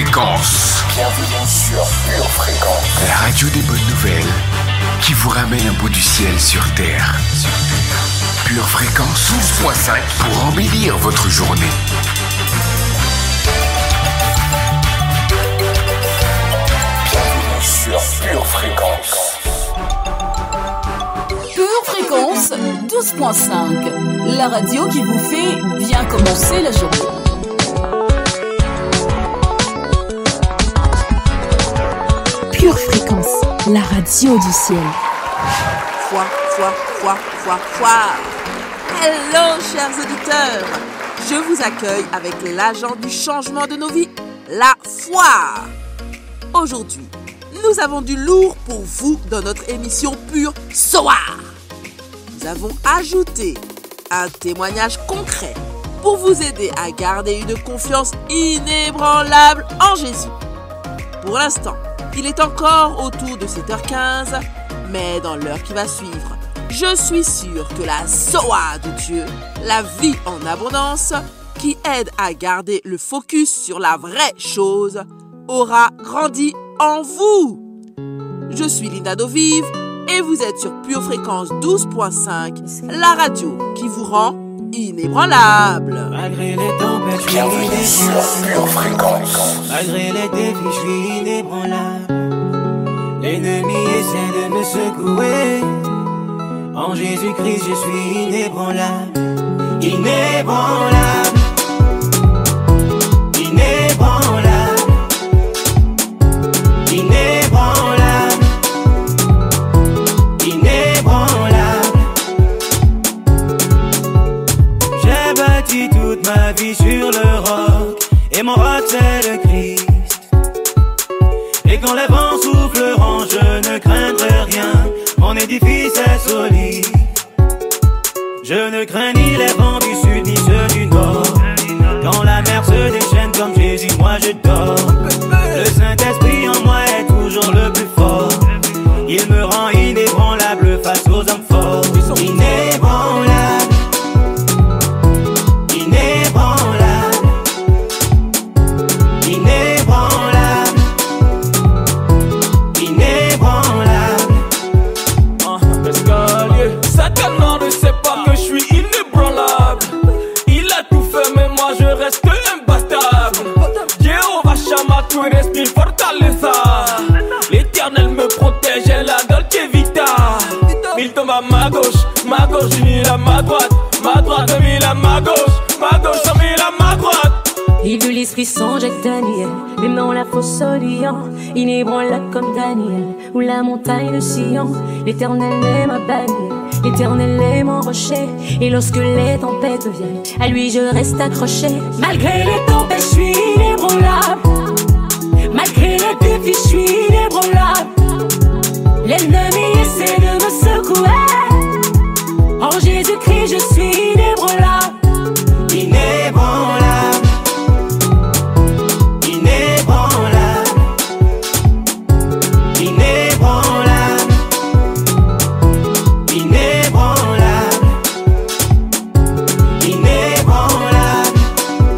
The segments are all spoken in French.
Fréquence. Bienvenue sur Pure Fréquence. La radio des bonnes nouvelles qui vous ramène un bout du ciel sur Terre. Pure Fréquence 12.5 pour embellir votre journée. Bienvenue sur Pure Fréquence. Pure Fréquence 12.5, la radio qui vous fait bien commencer la journée. Pure Fréquence, la radio du ciel. Foi. Hello, chers auditeurs. Je vous accueille avec l'agent du changement de nos vies, la foi. Aujourd'hui, nous avons du lourd pour vous dans notre émission Pure Soir. Nous avons ajouté un témoignage concret pour vous aider à garder une confiance inébranlable en Jésus. Pour l'instant, il est encore autour de 7h15, mais dans l'heure qui va suivre, je suis sûre que la Zoa de Dieu, la vie en abondance, qui aide à garder le focus sur la vraie chose, aura grandi en vous. Je suis Linda Dovive et vous êtes sur Pure Fréquence 12.5, la radio qui vous rend inébranlable. Malgré les tempêtes, Bienvenue sur Pure Fréquence. malgré les défis, je suis inébranlable. L'ennemi essaie de me secouer. En Jésus-Christ, je suis inébranlable. Inébranlable. Inébranlable. Inébranlable. Inébranlable. J'ai bâti toute ma vie sur le roc. Et mon roc c'est le Christ. Et quand les vents souffleront, je ne craindrai rien. Mon édifice est solide. Je ne crains ni les vents du sud ni ceux du nord. Quand la mer se déchaîne comme Jésus, moi je dors. Le Saint-Esprit en moi est toujours le plus fort. Il me rend inébranlable face aux hommes forts. Inébranlable. Inébranlable. Inébranlable. Inébranlable. Satan ne sait pas que je suis inébranlable. Il a tout fait mais moi je reste imbastable. Jéhovah Shammah, tu restes mi fortaleza. L'éternel me protège et la Dolce Vita. Il tombe à ma gauche j'ai mis à ma droite j'ai mis à ma gauche j'ai mis à ma droite. Il de l'Esprit Saint, Jacques Daniel, même dans la fosse au lion, inébranlable comme Daniel, ou la montagne de Sion. L'Éternel est ma bannière, l'Éternel est mon rocher, et lorsque les tempêtes viennent, à lui je reste accroché. Malgré les tempêtes, je suis inébranlable. Malgré les défis, je suis inébranlable. L'ennemi essaie de me secouer. En Jésus-Christ, je suis inébranlable. Inébranlable. Inébranlable. Inébranlable. Inébranlable. Inébranlable.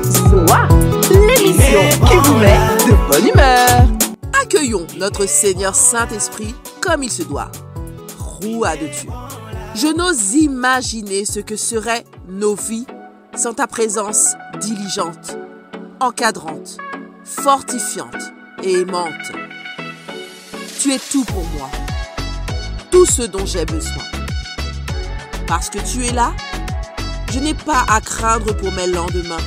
Zoa, l'émission qui vous met de bonne humeur. Accueillons notre Seigneur Saint-Esprit comme il se doit. Roua de Dieu. Je n'ose imaginer ce que seraient nos vies sans ta présence diligente, encadrante, fortifiante et aimante. Tu es tout pour moi, tout ce dont j'ai besoin. Parce que tu es là, je n'ai pas à craindre pour mes lendemains.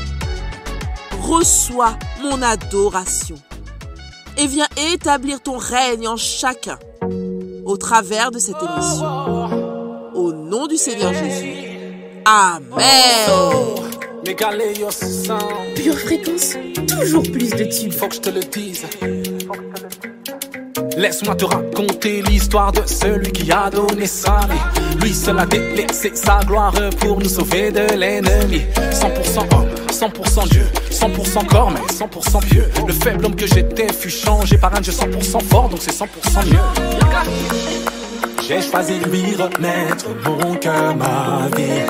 Reçois mon adoration et viens établir ton règne en chacun au travers de cette émission. Au nom du Seigneur Jésus. Amen. Pure Fréquence, toujours plus de tubes. Faut que je te le dise. Laisse-moi te raconter l'histoire de celui qui a donné sa vie. Lui seul a délaissé sa gloire pour nous sauver de l'ennemi. 100% homme, 100% Dieu, 100% corps mais 100% pieux. Le faible homme que j'étais fut changé par un Dieu 100% fort, donc c'est 100% mieux. J'ai choisi de lui remettre mon cœur, ma vie.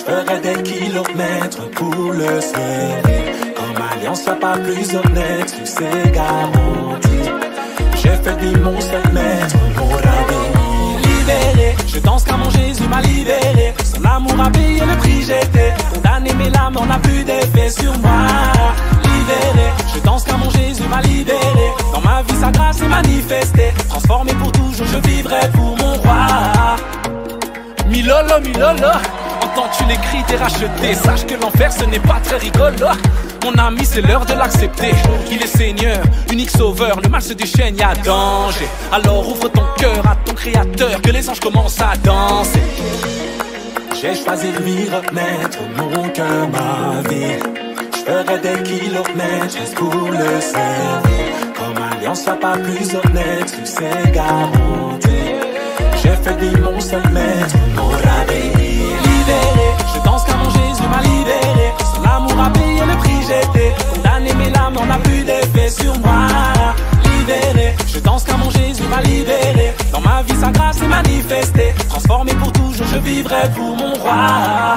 ferai des kilomètres pour le servir. Comme alliance, sois pas plus honnête, tu sais garanti. J'ai fait de mon seul maître, mon rabbi. Libéré, je danse car mon Jésus m'a libéré. Son amour a payé le prix, j'étais condamné, mais l'âme n'en a plus d'effet sur moi. Libéré, je danse car mon Jésus m'a libéré. Dans ma vie sa grâce est manifestée. Transformé pour toujours, je vivrai pour mon roi. Milolo, Milolo, entends-tu les cris des rachetés? Sache que l'enfer ce n'est pas très rigolo. Mon ami, c'est l'heure de l'accepter. Il est Seigneur, unique sauveur. Le mal se déchaîne, y'a danger. Alors ouvre ton cœur à ton créateur, que les anges commencent à danser. J'ai choisi de lui remettre mon cœur, ma vie. Je ferai des kilomètres juste pour le servir. Comme alliance, sois pas plus honnête, tu sais garanti. J'ai fait de mon seul maître, mon rabbi. Libéré, je danse car mon Jésus m'a libéré. Son amour a payé le prix, j'étais condamné, mais l'âme n'en a plus d'effet sur moi. Libéré, je danse car mon Jésus m'a libéré. Dans ma vie sa grâce est manifestée. Transformé pour toujours, je vivrai pour mon roi.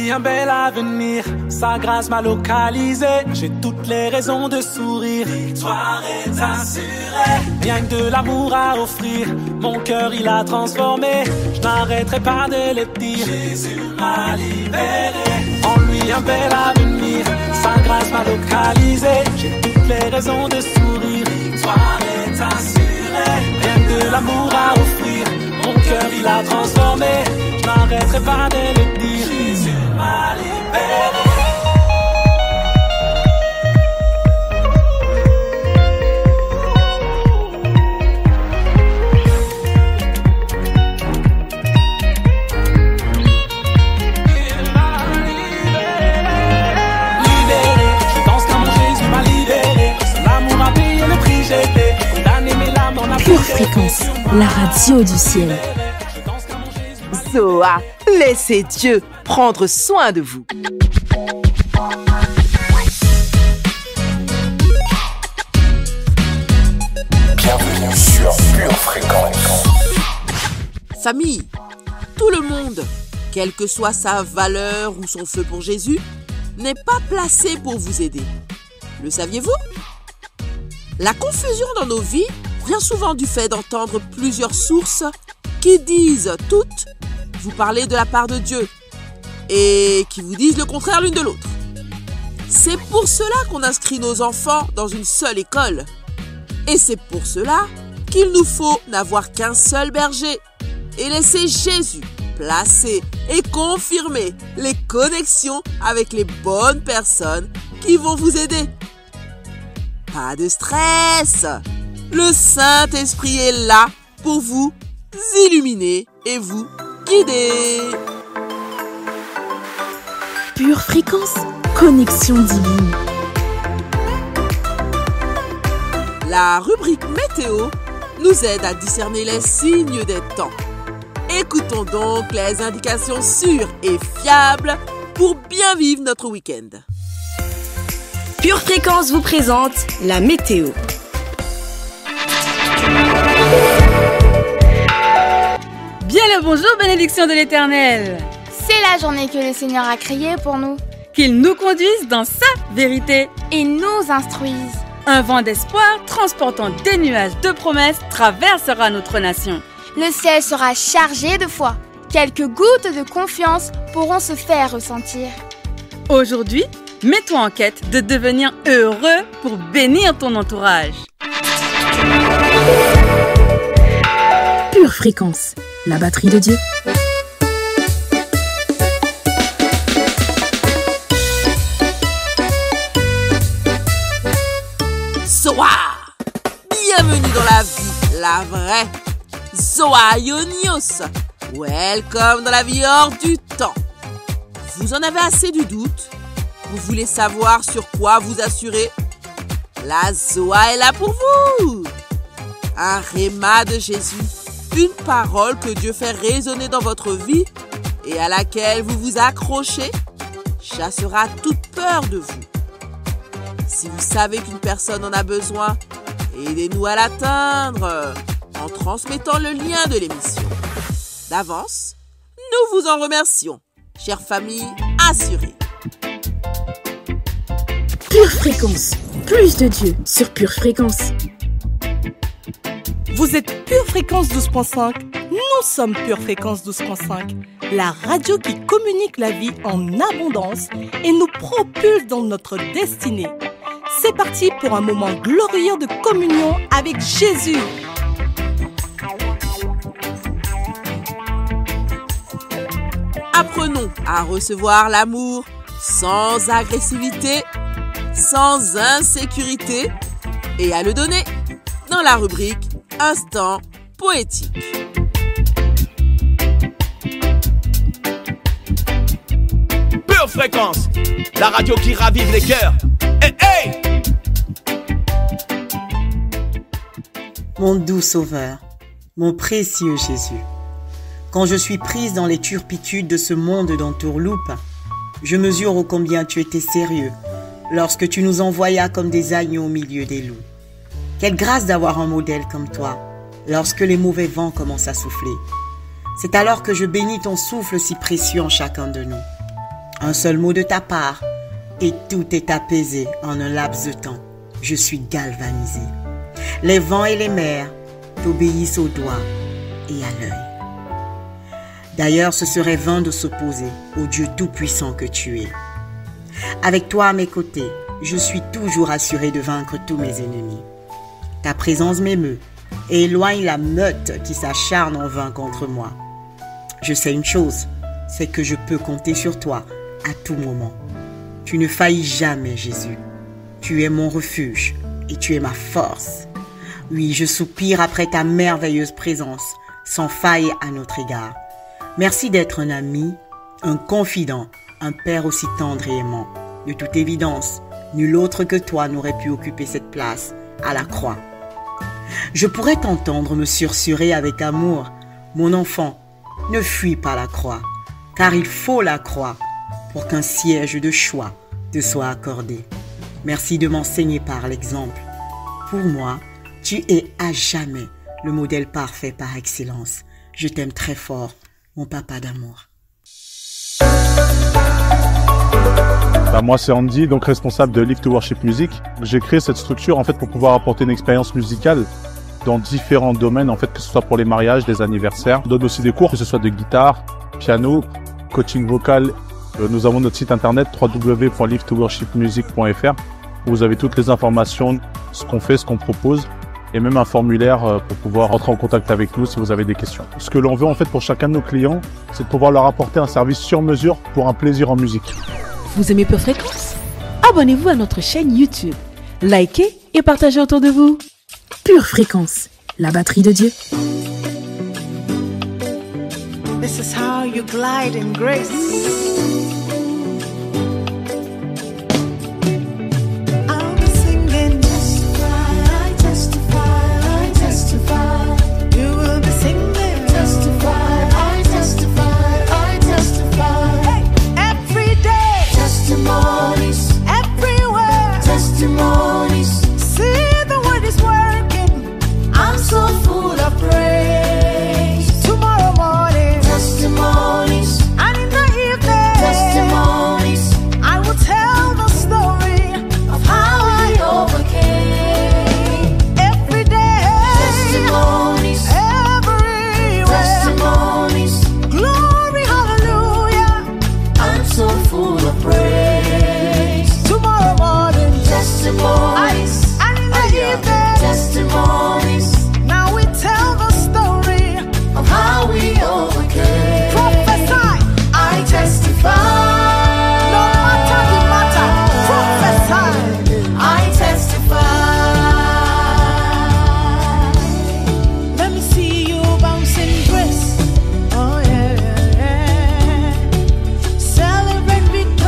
Un bel avenir, sa grâce m'a localisé. J'ai toutes les raisons de sourire. Victoire est assurée. Rien que de l'amour à offrir. Mon cœur il a transformé. Je n'arrêterai pas de le dire. Jésus m'a libéré. En lui un bel avenir. Sa grâce m'a localisé. J'ai toutes les raisons de sourire. Victoire est assurée. Rien que de l'amour à offrir. Mon cœur il a transformé. Je n'arrêterai pas de le dire. Jésus m'a libéré. Pure Fréquence, la radio du ciel. Zoa, laissez Dieu prendre soin de vous. Bienvenue sur Pure Fréquence. Famille, tout le monde, quelle que soit sa valeur ou son feu pour Jésus, n'est pas placé pour vous aider. Le saviez-vous? La confusion dans nos vies vient souvent du fait d'entendre plusieurs sources qui disent toutes vous parler de la part de Dieu et qui vous disent le contraire l'une de l'autre. C'est pour cela qu'on inscrit nos enfants dans une seule école. Et c'est pour cela qu'il nous faut n'avoir qu'un seul berger et laisser Jésus placer et confirmer les connexions avec les bonnes personnes qui vont vous aider. Pas de stress! Le Saint-Esprit est là pour vous illuminer et vous guider. Pure Fréquence, connexion divine. La rubrique météo nous aide à discerner les signes des temps. Écoutons donc les indications sûres et fiables pour bien vivre notre week-end. Pure Fréquence vous présente la météo. Bien le bonjour, bénédiction de l'Éternel. C'est la journée que le Seigneur a créée pour nous. Qu'il nous conduise dans sa vérité et nous instruise. Un vent d'espoir transportant des nuages de promesses traversera notre nation. Le ciel sera chargé de foi. Quelques gouttes de confiance pourront se faire ressentir. Aujourd'hui, mets-toi en quête de devenir heureux pour bénir ton entourage. Pure Fréquence, la batterie de Dieu. Zoa! Bienvenue dans la vie, la vraie. Zoa Ionios. Welcome dans la vie hors du temps. Vous en avez assez du doute? Vous voulez savoir sur quoi vous assurer? La Zoa est là pour vous. Un rhéma de Jésus, une parole que Dieu fait résonner dans votre vie et à laquelle vous vous accrochez chassera toute peur de vous. Si vous savez qu'une personne en a besoin, aidez-nous à l'atteindre en transmettant le lien de l'émission. D'avance, nous vous en remercions, chère famille assurée. Pure Fréquence, plus de Dieu sur Pure Fréquence. Vous êtes Pure Fréquence 12.5, nous sommes Pure Fréquence 12.5, la radio qui communique la vie en abondance et nous propulse dans notre destinée. C'est parti pour un moment glorieux de communion avec Jésus. Apprenons à recevoir l'amour sans agressivité, sans insécurité et à le donner dans la rubrique Instant poétique. Pure Fréquence, la radio qui ravive les cœurs. Hey, hey! Mon doux Sauveur, mon précieux Jésus, quand je suis prise dans les turpitudes de ce monde d'entourloupe, je mesure ô combien tu étais sérieux lorsque tu nous envoyas comme des agneaux au milieu des loups. Quelle grâce d'avoir un modèle comme toi lorsque les mauvais vents commencent à souffler. C'est alors que je bénis ton souffle si précieux en chacun de nous. Un seul mot de ta part et tout est apaisé en un laps de temps. Je suis galvanisé. Les vents et les mers t'obéissent au doigt et à l'œil. D'ailleurs, ce serait vain de s'opposer au Dieu tout-puissant que tu es. Avec toi à mes côtés, je suis toujours assuré de vaincre tous mes ennemis. Ta présence m'émeut et éloigne la meute qui s'acharne en vain contre moi. Je sais une chose, c'est que je peux compter sur toi à tout moment. Tu ne faillis jamais, Jésus. Tu es mon refuge et tu es ma force. Oui, je soupire après ta merveilleuse présence, sans faille à notre égard. Merci d'être un ami, un confident, un père aussi tendre et aimant. De toute évidence, nul autre que toi n'aurait pu occuper cette place à la croix. Je pourrais t'entendre me susurrer avec amour, mon enfant, ne fuis pas la croix, car il faut la croix pour qu'un siège de choix te soit accordé. Merci de m'enseigner par l'exemple. Pour moi, tu es à jamais le modèle parfait par excellence. Je t'aime très fort, mon papa d'amour. Moi c'est Andy, donc responsable de Live to Worship Music. J'ai créé cette structure en fait pour pouvoir apporter une expérience musicale dans différents domaines, en fait, que ce soit pour les mariages, les anniversaires. On donne aussi des cours, que ce soit de guitare, piano, coaching vocal. Nous avons notre site internet www.livetoworshipmusic.fr où vous avez toutes les informations, ce qu'on fait, ce qu'on propose et même un formulaire pour pouvoir rentrer en contact avec nous si vous avez des questions. Ce que l'on veut en fait pour chacun de nos clients, c'est de pouvoir leur apporter un service sur mesure pour un plaisir en musique. Vous aimez Pure Fréquence? Abonnez-vous à notre chaîne YouTube, likez et partagez autour de vous. Pure Fréquence, la batterie de Dieu. This is how you glide in grace. Celebrate victory.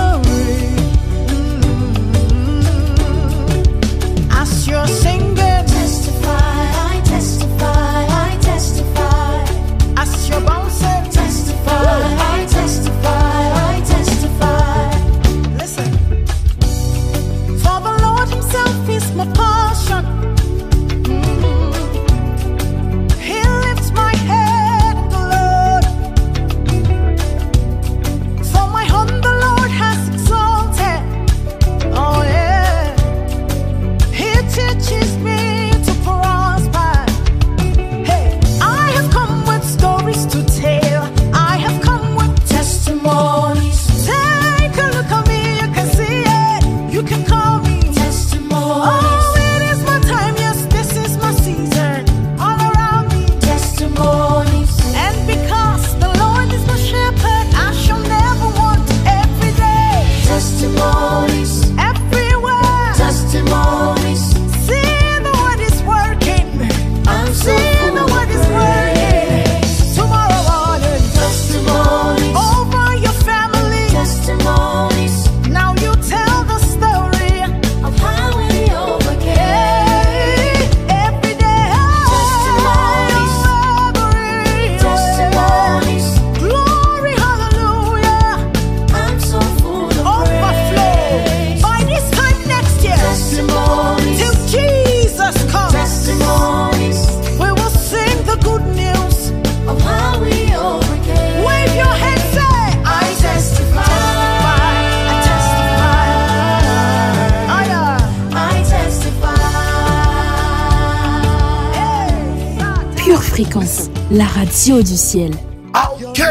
Fréquence, la radio du ciel. Ok,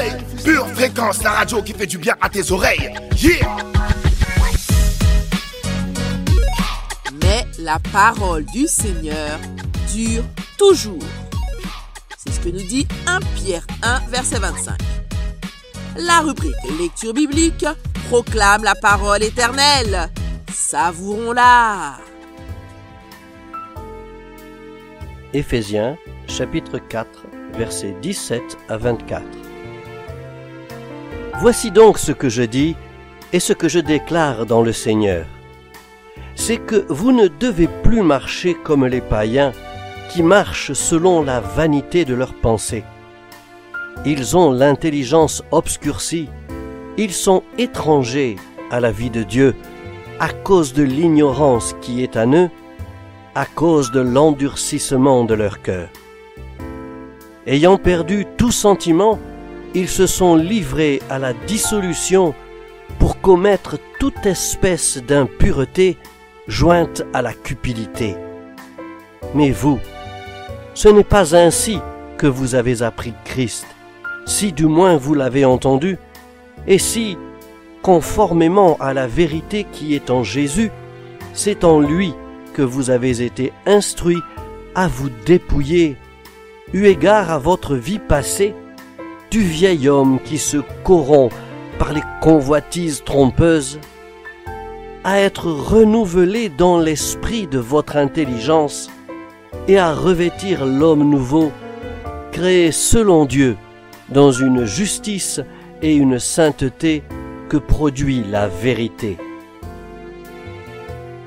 Pure Fréquence, la radio qui fait du bien à tes oreilles. Yeah! Mais la parole du Seigneur dure toujours. C'est ce que nous dit 1 Pierre 1, verset 25. La rubrique lecture biblique proclame la parole éternelle. Savourons-la. Éphésiens, chapitre 4, versets 17 à 24. Voici donc ce que je dis et ce que je déclare dans le Seigneur. C'est que vous ne devez plus marcher comme les païens qui marchent selon la vanité de leurs pensées. Ils ont l'intelligence obscurcie, ils sont étrangers à la vie de Dieu à cause de l'ignorance qui est en eux, à cause de l'endurcissement de leur cœur. Ayant perdu tout sentiment, ils se sont livrés à la dissolution pour commettre toute espèce d'impureté jointe à la cupidité. Mais vous, ce n'est pas ainsi que vous avez appris Christ, si du moins vous l'avez entendu, et si, conformément à la vérité qui est en Jésus, c'est en lui que vous avez été instruits à vous dépouiller, eu égard à votre vie passée, du vieil homme qui se corrompt par les convoitises trompeuses, à être renouvelé dans l'esprit de votre intelligence et à revêtir l'homme nouveau, créé selon Dieu, dans une justice et une sainteté que produit la vérité.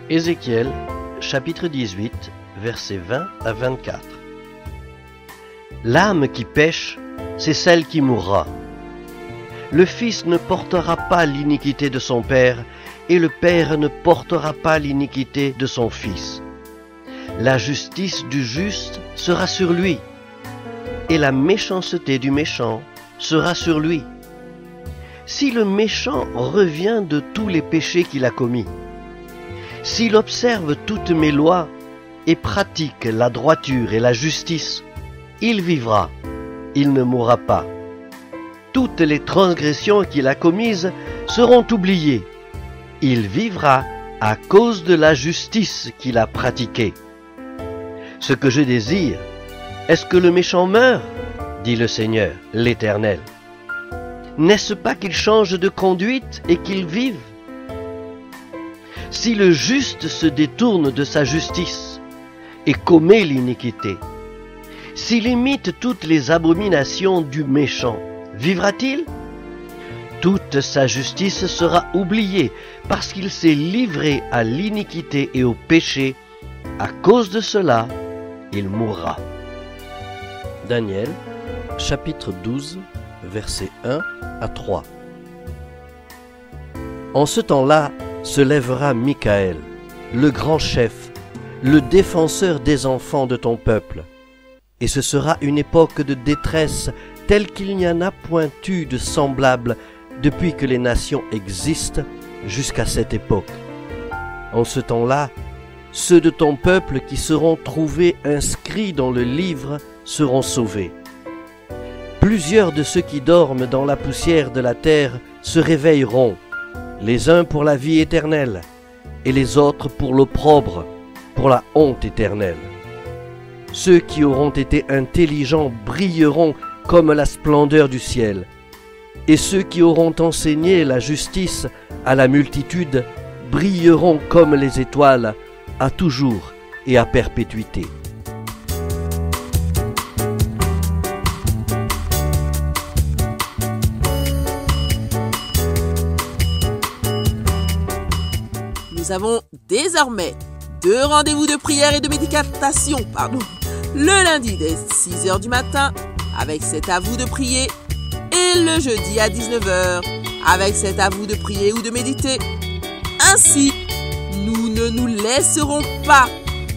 Ézéchiel, chapitre 18, versets 20 à 24. L'âme qui pêche, c'est celle qui mourra. Le fils ne portera pas l'iniquité de son père, et le père ne portera pas l'iniquité de son fils. La justice du juste sera sur lui, et la méchanceté du méchant sera sur lui. Si le méchant revient de tous les péchés qu'il a commis, s'il observe toutes mes lois et pratique la droiture et la justice, il vivra, il ne mourra pas. Toutes les transgressions qu'il a commises seront oubliées. Il vivra à cause de la justice qu'il a pratiquée. Ce que je désire, est-ce que le méchant meure, dit le Seigneur, l'Éternel. N'est-ce pas qu'il change de conduite et qu'il vive? Si le juste se détourne de sa justice et commet l'iniquité, s'il imite toutes les abominations du méchant, vivra-t-il? Toute sa justice sera oubliée parce qu'il s'est livré à l'iniquité et au péché. À cause de cela, il mourra. Daniel, chapitre 12, versets 1 à 3. En ce temps-là se lèvera Michaël, le grand chef, le défenseur des enfants de ton peuple. Et ce sera une époque de détresse telle qu'il n'y en a point eu de semblable depuis que les nations existent jusqu'à cette époque. En ce temps-là, ceux de ton peuple qui seront trouvés inscrits dans le livre seront sauvés. Plusieurs de ceux qui dorment dans la poussière de la terre se réveilleront, les uns pour la vie éternelle, et les autres pour l'opprobre, pour la honte éternelle. Ceux qui auront été intelligents brilleront comme la splendeur du ciel, et ceux qui auront enseigné la justice à la multitude brilleront comme les étoiles à toujours et à perpétuité. Nous avons désormais 2 rendez-vous de prière et de méditation, le lundi dès 6h du matin avec C'est à vous de prier et le jeudi à 19h avec C'est à vous de prier ou de méditer. Ainsi, nous ne nous laisserons pas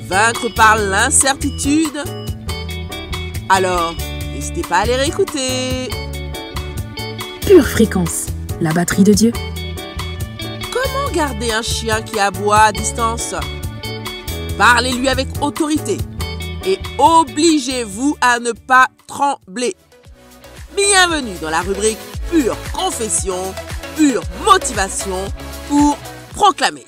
vaincre par l'incertitude. Alors, n'hésitez pas à les réécouter. Pure Fréquence, la batterie de Dieu. Comment garder un chien qui aboie à distance? Parlez-lui avec autorité. et obligez-vous à ne pas trembler. Bienvenue dans la rubrique Pure Confession, Pure Motivation pour proclamer.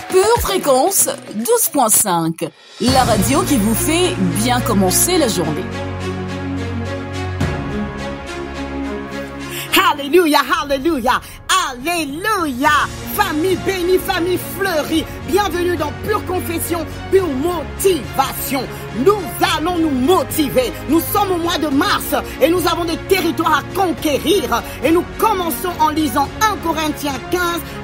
Pure Fréquence 12.5, la radio qui vous fait bien commencer la journée. Alléluia, alléluia, alléluia. Famille bénie, famille fleurie, bienvenue dans Pure Confession, Pure Motivation. Nous allons nous motiver. Nous sommes au mois de mars et nous avons des territoires à conquérir. Et nous commençons en lisant 1 Corinthiens 15,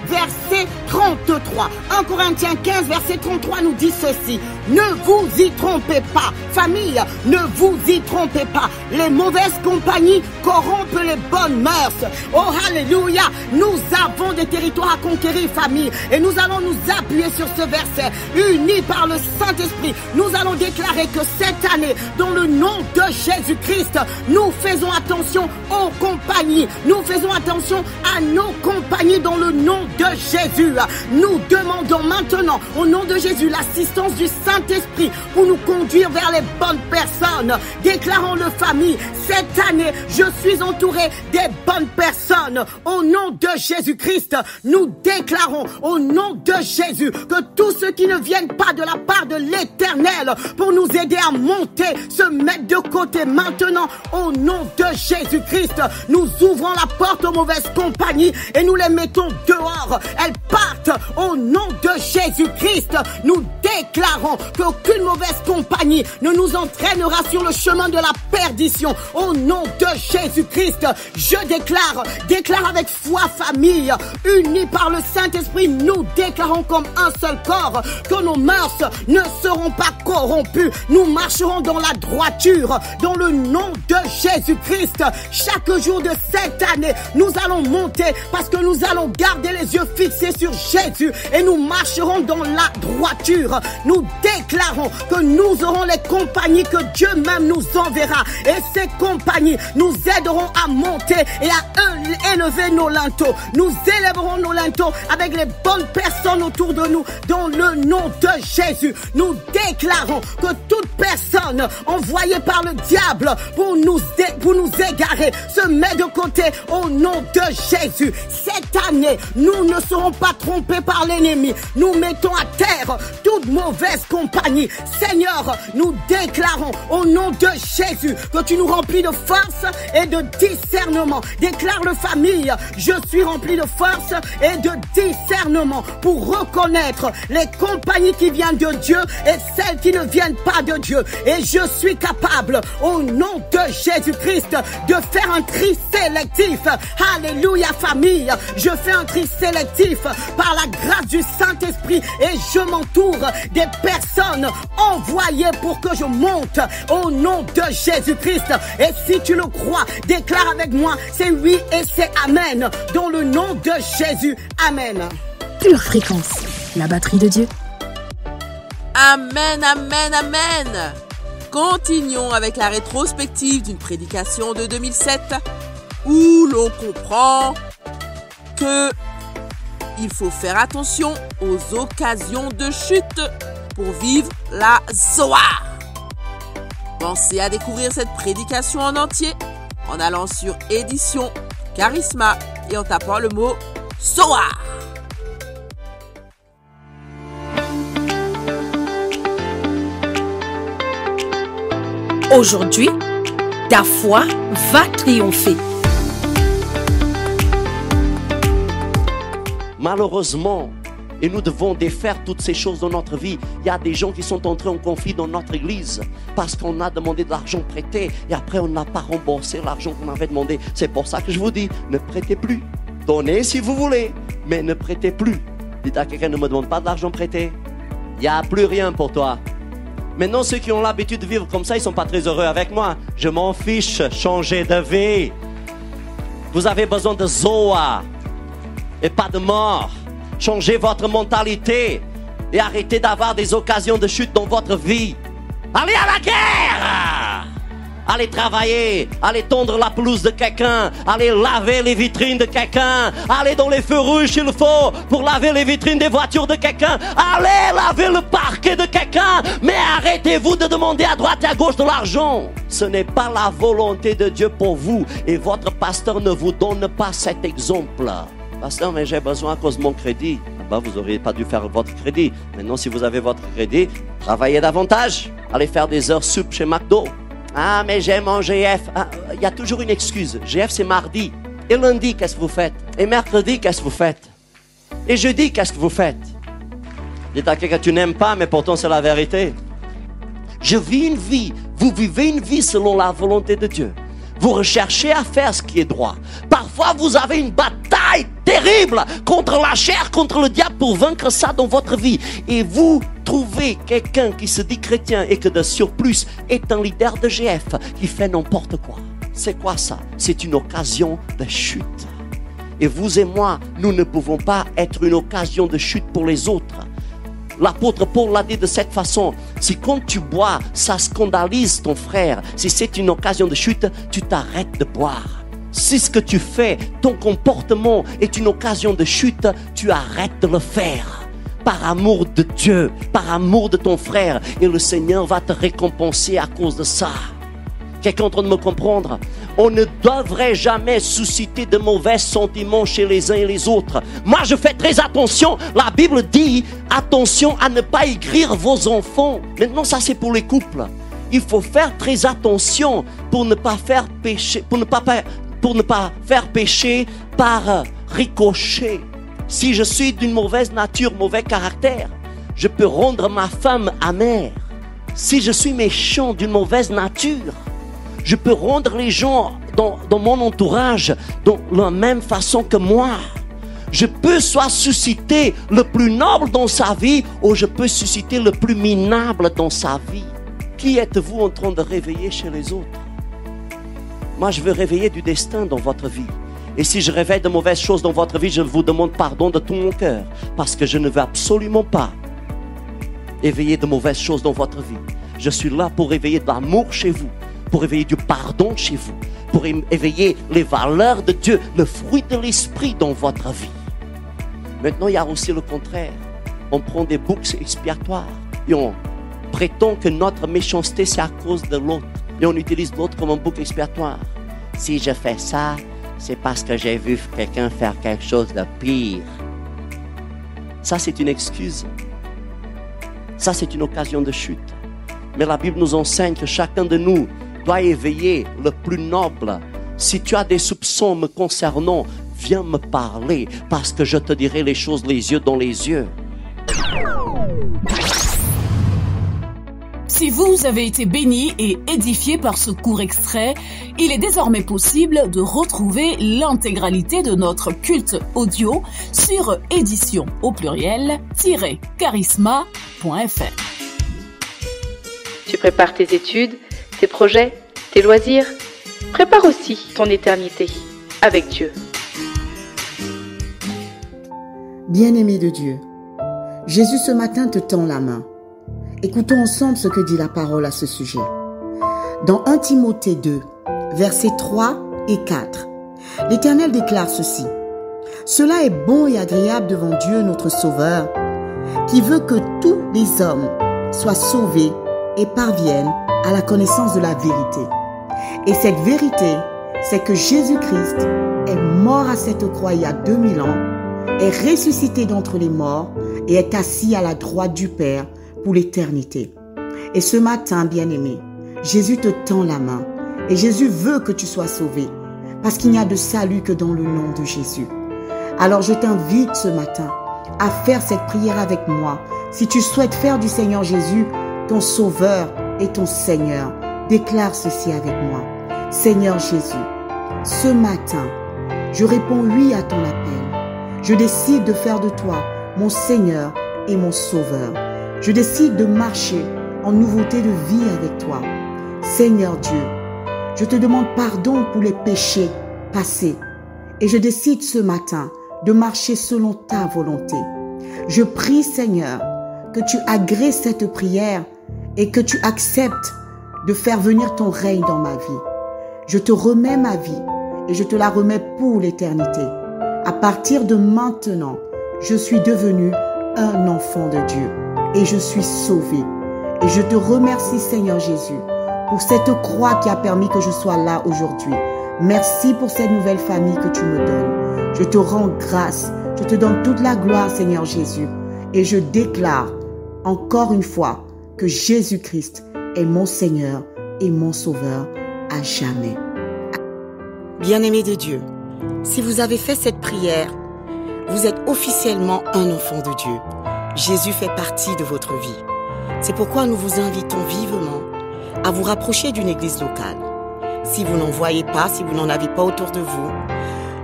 verset 33. 1 Corinthiens 15, verset 33 nous dit ceci. Ne vous y trompez pas, famille, ne vous y trompez pas. Les mauvaises compagnies corrompent les bonnes mœurs. Oh, alléluia, nous avons des territoires à conquérir, famille. Et nous allons nous appuyer sur ce verset. Unis par le Saint-Esprit, nous allons déclarer que cette année, dans le nom de Jésus-Christ, nous faisons attention aux compagnies. Nous faisons attention à nos compagnies dans le nom de Jésus. Nous demandons maintenant, au nom de Jésus, l'assistance du Saint-Esprit pour nous conduire vers les bonnes personnes. Déclarons-le, famille. Cette année, je suis entouré des bonnes personnes. Au nom de Jésus-Christ, nous déclarons au nom de Jésus que tous ceux qui ne viennent pas de la part de l'Éternel pour nous aider à monter, se mettre de côté maintenant. Au nom de Jésus-Christ, nous ouvrons la porte aux mauvaises compagnies et nous les mettons dehors. Elles partent au nom de Jésus-Christ. Nous déclarons qu'aucune mauvaise compagnie ne nous entraînera sur le chemin de la perdition. Au nom de Jésus-Christ, je déclare avec foi, famille, unis par le Saint-Esprit, nous déclarons comme un seul corps que nos mœurs ne seront pas corrompues. Nous marcherons dans la droiture, dans le nom de Jésus-Christ. Chaque jour de cette année, nous allons monter parce que nous allons garder les yeux fixés sur Jésus et nous marcherons dans la droiture. Nous déclarons que nous aurons les compagnies que Dieu même nous enverra et ces compagnies nous aideront à monter et à élever nos linteaux. Nous élèverons nos linteaux avec les bonnes personnes autour de nous dans le nom de Jésus. Nous déclarons que toute personne envoyée par le diable pour nous égarer se met de côté au nom de Jésus. Cette année, nous ne serons pas trompés par l'ennemi. Nous mettons à terre toute mauvaise compagnie. Seigneur, nous déclarons au nom de Jésus que tu nous remplis de force et de discernement. Déclare-le, famille, je suis rempli de force et de discernement pour reconnaître les compagnies qui viennent de Dieu et celles qui ne viennent pas de Dieu. Et je suis capable, au nom de Jésus-Christ, de faire un tri sélectif. Alléluia, famille. Je fais un tri sélectif par la grâce du Saint-Esprit et je m'entoure des personnes envoyées pour que je monte au nom de Jésus-Christ. Et si tu le crois, déclare avec moi, c'est oui et c'est amen. Dans le nom de Jésus, amen. Pure Fréquence, la batterie de Dieu. Amen, amen, amen. Continuons avec la rétrospective d'une prédication de 2007 où l'on comprend que il faut faire attention aux occasions de chute pour vivre la Zoar. Pensez à découvrir cette prédication en entier en allant sur Édition Charisma et en tapant le mot Zoar. Aujourd'hui, ta foi va triompher. Malheureusement, et nous devons défaire toutes ces choses dans notre vie. Il y a des gens qui sont entrés en conflit dans notre église parce qu'on a demandé de l'argent prêté et après on n'a pas remboursé l'argent qu'on avait demandé. C'est pour ça que je vous dis, ne prêtez plus. Donnez si vous voulez, mais ne prêtez plus. Dites à quelqu'un, ne me demande pas de l'argent prêté. Il n'y a plus rien pour toi. Maintenant, ceux qui ont l'habitude de vivre comme ça, ils ne sont pas très heureux avec moi. Je m'en fiche, changez de vie. Vous avez besoin de Zoa et pas de mort. Changez votre mentalité et arrêtez d'avoir des occasions de chute dans votre vie. Allez à la guerre! aller travailler, aller tondre la pelouse de quelqu'un, aller laver les vitrines de quelqu'un, aller dans les feux rouges s'il faut pour laver les vitrines des voitures de quelqu'un, aller laver le parquet de quelqu'un, mais arrêtez-vous de demander à droite et à gauche de l'argent. Ce n'est pas la volonté de Dieu pour vous et votre pasteur ne vous donne pas cet exemple. Pasteur, mais j'ai besoin à cause de mon crédit. Bah, vous n'auriez pas dû faire votre crédit. Maintenant, si vous avez votre crédit, travaillez davantage. Allez faire des heures sup chez McDo. Ah, mais j'ai mon GF. Il y a toujours une excuse. GF, c'est mardi. Et lundi, qu'est-ce que vous faites? Et mercredi, qu'est-ce que vous faites? Et jeudi, qu'est-ce que vous faites? Dites à quelqu'un que tu n'aimes pas, mais pourtant c'est la vérité. Je vis une vie. Vous vivez une vie selon la volonté de Dieu. Vous recherchez à faire ce qui est droit. Parfois, vous avez une bataille terrible contre la chair, contre le diable pour vaincre ça dans votre vie. Et vous trouvez quelqu'un qui se dit chrétien et que de surplus est un leader de GF qui fait n'importe quoi. C'est quoi ça? C'est une occasion de chute. Et vous et moi, nous ne pouvons pas être une occasion de chute pour les autres. L'apôtre Paul l'a dit de cette façon. Si quand tu bois, ça scandalise ton frère, si c'est une occasion de chute, tu t'arrêtes de boire. Si ce que tu fais, ton comportement est une occasion de chute, tu arrêtes de le faire. Par amour de Dieu, par amour de ton frère. Et le Seigneur va te récompenser à cause de ça. Quelqu'un est en train de me comprendre? On ne devrait jamais susciter de mauvais sentiments chez les uns et les autres. Moi, je fais très attention. La Bible dit, attention à ne pas aigrir vos enfants. Maintenant, ça c'est pour les couples. Il faut faire très attention pour ne pas faire pécher, pour ne pas faire pécher par ricochet. Si je suis d'une mauvaise nature, mauvais caractère, je peux rendre ma femme amère. Si je suis méchant d'une mauvaise nature, je peux rendre les gens dans mon entourage de la même façon que moi. Je peux soit susciter le plus noble dans sa vie ou je peux susciter le plus minable dans sa vie. Qui êtes-vous en train de réveiller chez les autres? Moi, je veux réveiller du destin dans votre vie. Et si je réveille de mauvaises choses dans votre vie, je vous demande pardon de tout mon cœur. Parce que je ne veux absolument pas éveiller de mauvaises choses dans votre vie. Je suis là pour réveiller de l'amour chez vous, pour éveiller du pardon chez vous, pour éveiller les valeurs de Dieu, le fruit de l'esprit dans votre vie. Maintenant, il y a aussi le contraire. On prend des boucs expiatoires et on prétend que notre méchanceté, c'est à cause de l'autre. Et on utilise l'autre comme un bouc expiatoire. Si je fais ça, c'est parce que j'ai vu quelqu'un faire quelque chose de pire. Ça, c'est une excuse. Ça, c'est une occasion de chute. Mais la Bible nous enseigne que chacun de nous doit éveiller le plus noble. Si tu as des soupçons me concernant, viens me parler parce que je te dirai les choses les yeux dans les yeux. Si vous avez été béni et édifié par ce court extrait, il est désormais possible de retrouver l'intégralité de notre culte audio sur édition au pluriel-charisma.fr. Tu prépares tes études, tes projets, tes loisirs. Prépare aussi ton éternité avec Dieu. Bien-aimé de Dieu, Jésus ce matin te tend la main. Écoutons ensemble ce que dit la parole à ce sujet. Dans 1 Timothée 2, versets 3 et 4, l'Éternel déclare ceci. Cela est bon et agréable devant Dieu notre Sauveur, qui veut que tous les hommes soient sauvés et parviennent à la connaissance de la vérité. Et cette vérité, c'est que Jésus-Christ est mort à cette croix il y a 2000 ans, est ressuscité d'entre les morts et est assis à la droite du Père pour l'éternité. Et ce matin, bien-aimé, Jésus te tend la main et Jésus veut que tu sois sauvé parce qu'il n'y a de salut que dans le nom de Jésus. Alors je t'invite ce matin à faire cette prière avec moi. Si tu souhaites faire du Seigneur Jésus ton Sauveur et ton Seigneur, déclare ceci avec moi. Seigneur Jésus, ce matin, je réponds oui à ton appel. Je décide de faire de toi mon Seigneur et mon Sauveur. Je décide de marcher en nouveauté de vie avec toi. Seigneur Dieu, je te demande pardon pour les péchés passés et je décide ce matin de marcher selon ta volonté. Je prie, Seigneur, que tu agrées cette prière et que tu acceptes de faire venir ton règne dans ma vie. Je te remets ma vie et je te la remets pour l'éternité. À partir de maintenant, je suis devenu un enfant de Dieu et je suis sauvé. Et je te remercie, Seigneur Jésus, pour cette croix qui a permis que je sois là aujourd'hui. Merci pour cette nouvelle famille que tu me donnes. Je te rends grâce. Je te donne toute la gloire, Seigneur Jésus. Et je déclare encore une fois que Jésus-Christ est mon Seigneur et mon Sauveur à jamais. Bien-aimés de Dieu, si vous avez fait cette prière, vous êtes officiellement un enfant de Dieu. Jésus fait partie de votre vie. C'est pourquoi nous vous invitons vivement à vous rapprocher d'une église locale. Si vous n'en voyez pas, si vous n'en avez pas autour de vous,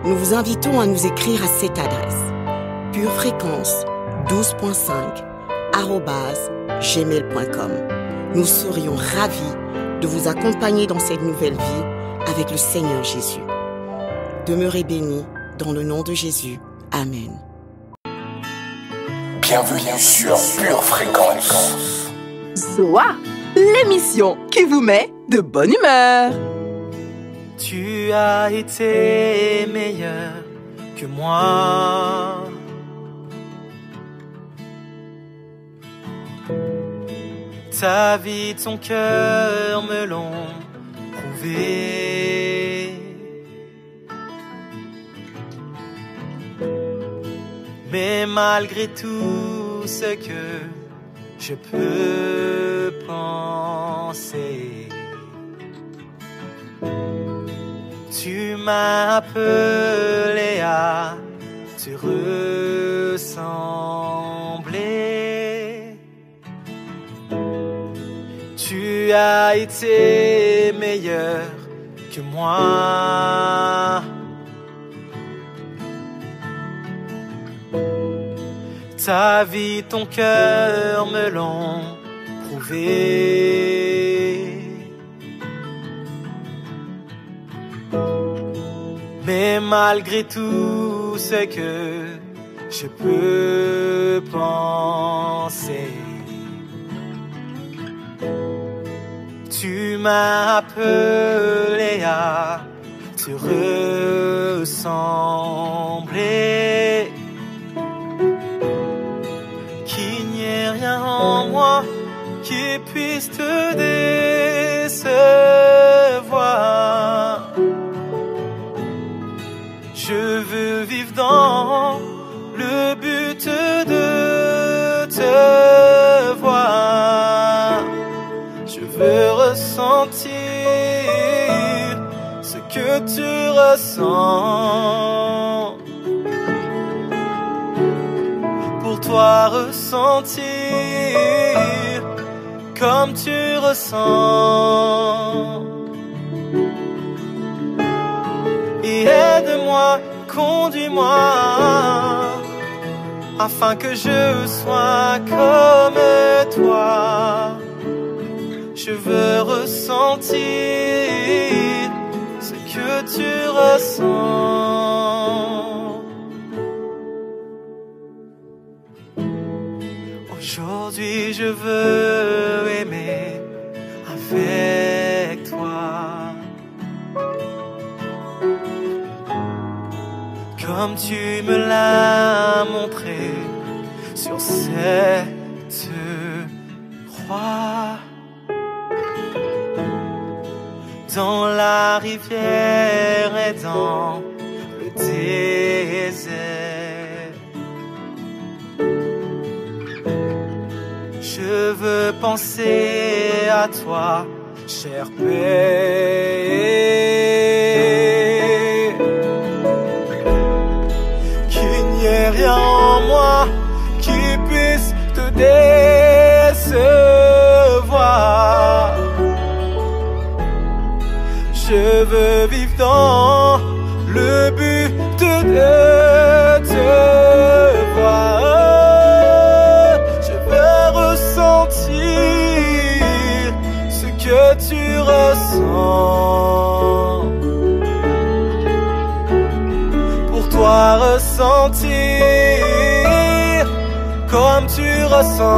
nous vous invitons à nous écrire à cette adresse: purefréquence12.5@gmail.com. Nous serions ravis de vous accompagner dans cette nouvelle vie avec le Seigneur Jésus. Demeurez bénis dans le nom de Jésus. Amen. Bienvenue sur Pure Fréquence. Zoa, l'émission qui vous met de bonne humeur. Tu as été meilleur que moi. Ta vie, ton cœur me l'ont prouvé. Mais malgré tout ce que je peux penser, tu m'as appelé à te ressembler. Tu as été meilleur que moi. Ta vie, ton cœur me l'ont prouvé. Mais malgré tout ce que je peux penser, tu m'as appelé à te ressembler. Qu'il n'y ait rien en moi qui puisse te décevoir. Je veux vivre dans le but de te voir. Je veux ressentir ce que tu ressens. Pour toi ressentir comme tu ressens. Et aide-moi, conduis-moi, afin que je sois comme toi. Je veux ressentir ce que tu ressens. Aujourd'hui je veux aimer avec toi, comme tu me l'as montré sur cette croix. Dans la rivière et dans le désert, je veux penser à toi, cher Père. Qu'il n'y ait rien en moi qui puisse te décevoir. Je veux vivre dans le but de te voir. Je veux ressentir ce que tu ressens. Pour toi ressentir comme tu ressens.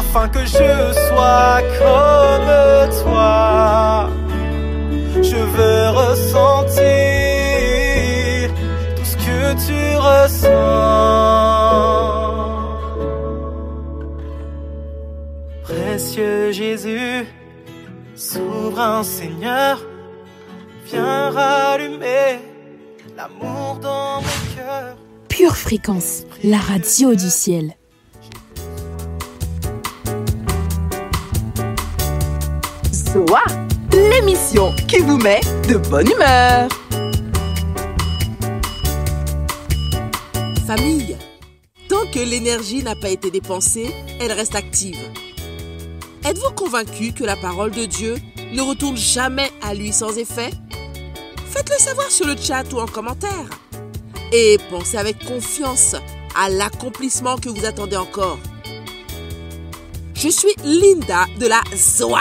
afin que je sois comme toi. Je veux ressentir tout ce que tu ressens. Précieux Jésus, souverain Seigneur, viens rallumer l'amour dans mon cœur. Pure Fréquence, la radio du ciel. Zoa, l'émission qui vous met de bonne humeur. Famille, tant que l'énergie n'a pas été dépensée, elle reste active. Êtes-vous convaincu que la parole de Dieu ne retourne jamais à lui sans effet? Faites-le savoir sur le chat ou en commentaire. Et pensez avec confiance à l'accomplissement que vous attendez encore. Je suis Linda de la Zoa.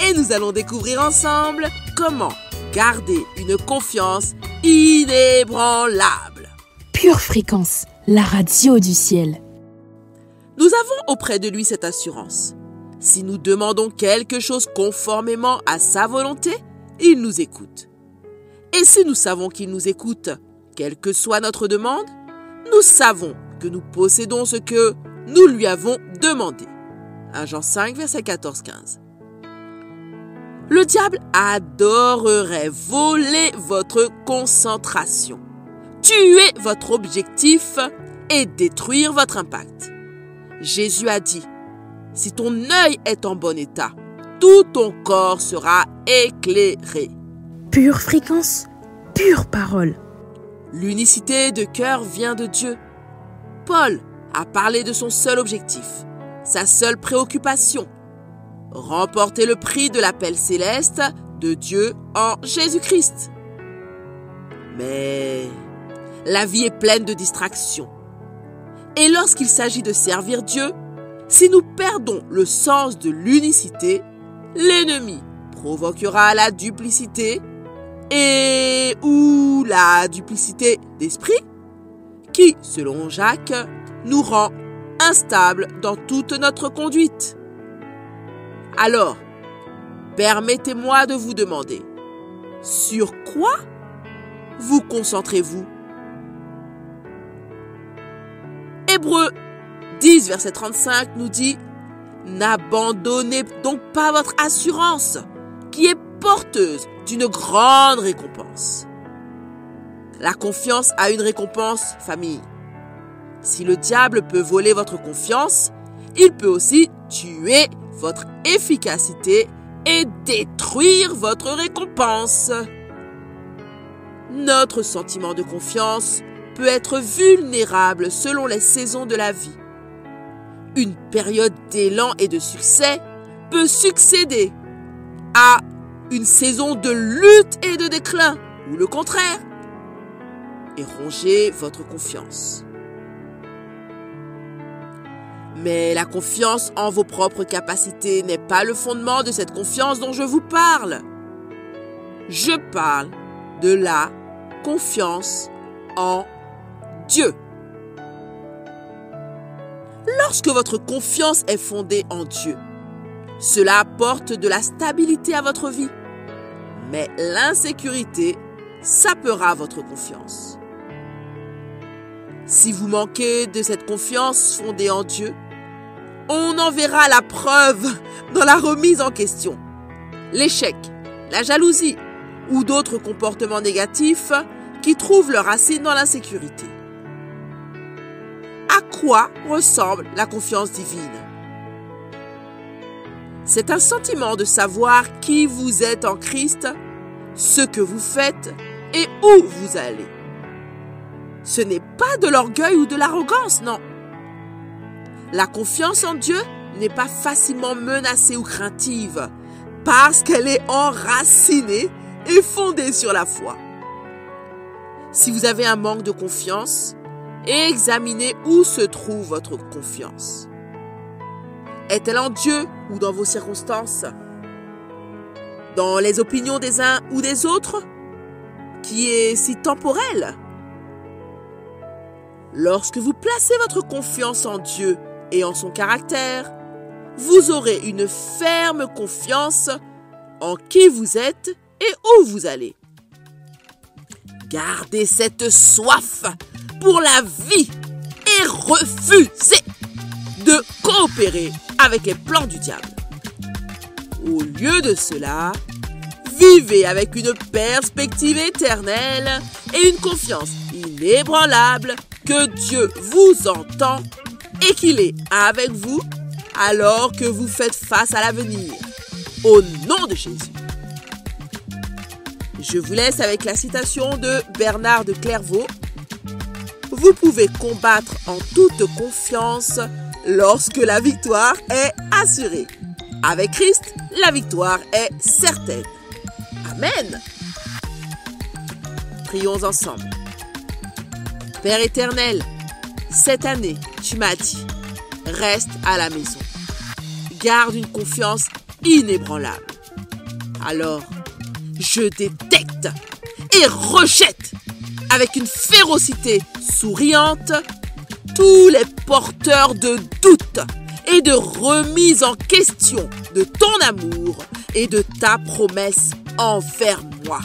Et nous allons découvrir ensemble comment garder une confiance inébranlable. Pure Fréquence, la radio du ciel. Nous avons auprès de lui cette assurance. Si nous demandons quelque chose conformément à sa volonté, il nous écoute. Et si nous savons qu'il nous écoute, quelle que soit notre demande, nous savons que nous possédons ce que nous lui avons demandé. 1 Jean 5, verset 14-15. Le diable adorerait voler votre concentration, tuer votre objectif et détruire votre impact. Jésus a dit, si ton œil est en bon état, tout ton corps sera éclairé. Pure Fréquence, pure parole. L'unicité de cœur vient de Dieu. Paul a parlé de son seul objectif, sa seule préoccupation, remporter le prix de l'appel céleste de Dieu en Jésus-Christ. Mais la vie est pleine de distractions. Et lorsqu'il s'agit de servir Dieu, si nous perdons le sens de l'unicité, l'ennemi provoquera la duplicité ou la duplicité d'esprit qui, selon Jacques, nous rend instables dans toute notre conduite. Alors, permettez-moi de vous demander, sur quoi vous concentrez-vous? Hébreux 10, verset 35 nous dit « N'abandonnez donc pas votre assurance, qui est porteuse d'une grande récompense. » La confiance a une récompense, famille. Si le diable peut voler votre confiance, il peut aussi tuer votre efficacité et détruire votre récompense. Notre sentiment de confiance peut être vulnérable selon les saisons de la vie. Une période d'élan et de succès peut succéder à une saison de lutte et de déclin, ou le contraire, et ronger votre confiance. Mais la confiance en vos propres capacités n'est pas le fondement de cette confiance dont je vous parle. Je parle de la confiance en Dieu. Lorsque votre confiance est fondée en Dieu, cela apporte de la stabilité à votre vie. Mais l'insécurité sapera votre confiance. Si vous manquez de cette confiance fondée en Dieu, on en verra la preuve dans la remise en question, l'échec, la jalousie ou d'autres comportements négatifs qui trouvent leur racine dans l'insécurité. À quoi ressemble la confiance divine? C'est un sentiment de savoir qui vous êtes en Christ, ce que vous faites et où vous allez. Ce n'est pas de l'orgueil ou de l'arrogance, non. La confiance en Dieu n'est pas facilement menacée ou craintive parce qu'elle est enracinée et fondée sur la foi. Si vous avez un manque de confiance, examinez où se trouve votre confiance. Est-elle en Dieu ou dans vos circonstances? Dans les opinions des uns ou des autres, qui est si temporelle? Lorsque vous placez votre confiance en Dieu et en son caractère, vous aurez une ferme confiance en qui vous êtes et où vous allez. Gardez cette soif pour la vie et refusez de coopérer avec les plans du diable. Au lieu de cela, vivez avec une perspective éternelle et une confiance inébranlable que Dieu vous entend et qu'il est avec vous alors que vous faites face à l'avenir. Au nom de Jésus. Je vous laisse avec la citation de Bernard de Clairvaux. Vous pouvez combattre en toute confiance lorsque la victoire est assurée. Avec Christ, la victoire est certaine. Amen. Prions ensemble. Père éternel, cette année, tu m'as dit, reste à la maison. Garde une confiance inébranlable. Alors, je détecte et rejette avec une férocité souriante tous les porteurs de doutes et de remise en question de ton amour et de ta promesse envers moi.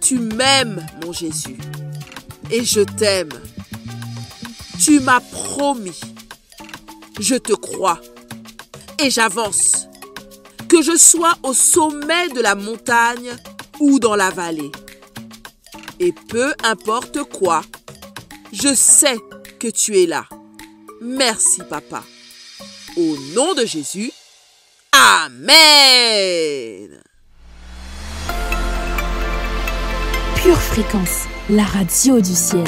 Tu m'aimes, mon Jésus, et je t'aime. Tu m'as promis. Je te crois et j'avance. Que je sois au sommet de la montagne ou dans la vallée. Et peu importe quoi, je sais que tu es là. Merci, Papa. Au nom de Jésus, Amen. Pure Fréquence, la radio du ciel.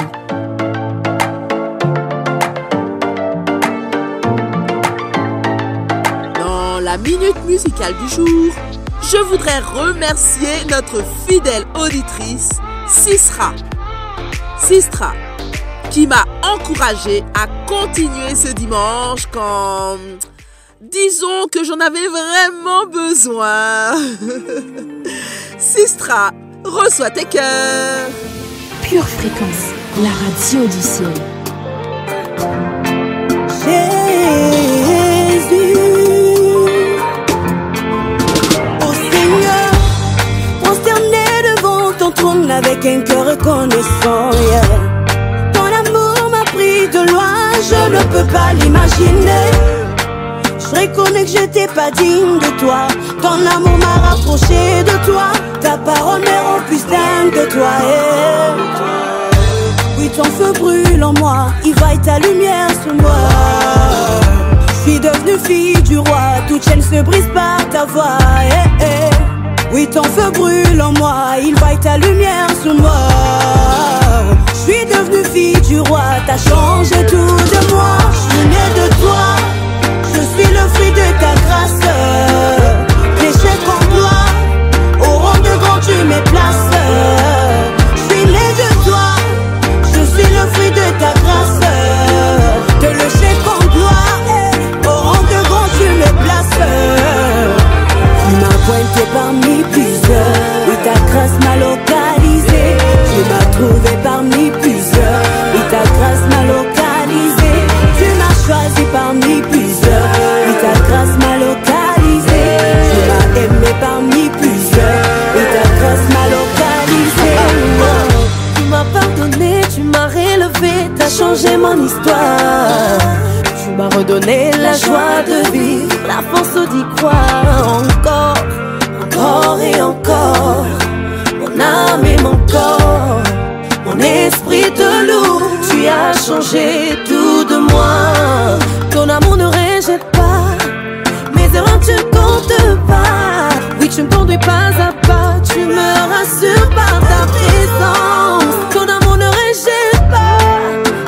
Dans la minute musicale du jour, je voudrais remercier notre fidèle auditrice, Sistra. Sistra, qui m'a encouragée à continuer ce dimanche quand, disons que j'en avais vraiment besoin. Sistra, reçois tes cœurs. Pure Fréquence, la radio du ciel. Jésus, ô Seigneur, prosterné devant ton trône avec un cœur reconnaissant. Yeah. Ton amour m'a pris de loin, je ne peux pas l'imaginer. Je reconnais que je n'étais pas digne de toi. Ton amour m'a rapproché de toi. Ta parole me rend plus dingue de toi. Oui, ton feu brûle en moi. Il vaille ta lumière sur moi. Je suis devenue fille du roi. Toute chaîne se brise par ta voix. Oui, ton feu brûle en moi. Il vaille ta lumière sur moi. Je suis devenue fille du roi. T'as changé tout de moi. Je suis née de toi. Je suis le fruit de ta grâce. Péché contre toi, au rang de grand tu me places. Je suis né de toi, je suis le fruit de ta grâce. De le chef contre toi, au rang de grand tu me places. Tu m'as pointé parmi plusieurs, oui ta grâce m'a localisé. Tu m'as trouvé parmi plusieurs, oui ta grâce m'a localisé. Tu m'as choisi parmi plusieurs, oui ta grâce m'a localisé. Tu m'as aimé parmi plusieurs, oui ta grâce m'a localisé. Tu m'as pardonné, tu m'as relevé, t'as changé mon histoire. Tu m'as redonné la joie de vivre, la force d'y croire. Encore, encore et encore, mon âme et mon corps, mon esprit te loue. Tu as changé tout de moi. Ton amour ne rejette pas, mes erreurs tu ne comptes pas. Oui, tu me conduis pas à pas, tu me rassures par ta présence. Ton amour ne rejette pas,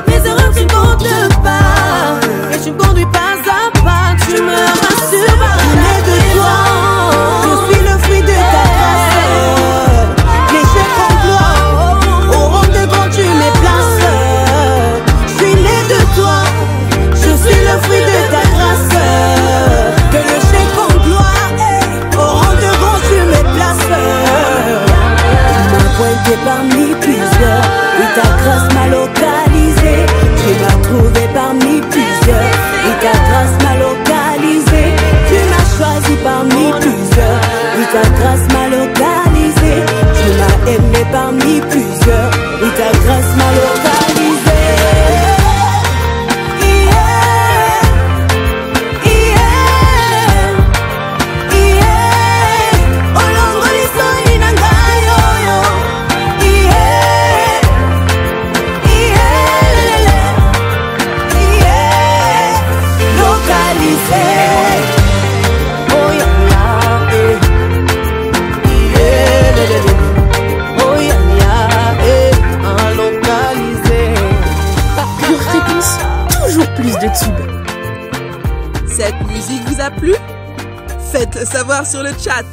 mes erreurs tu ne comptes pas. Et tu me conduis pas à pas, tu me rassures par ta présence. Je suis le fruit de ta grâce. Péché contre toi, au rang de grand tu me places. Je suis né de toi, plus de tubes. Cette musique vous a plu? Faites-le savoir sur le chat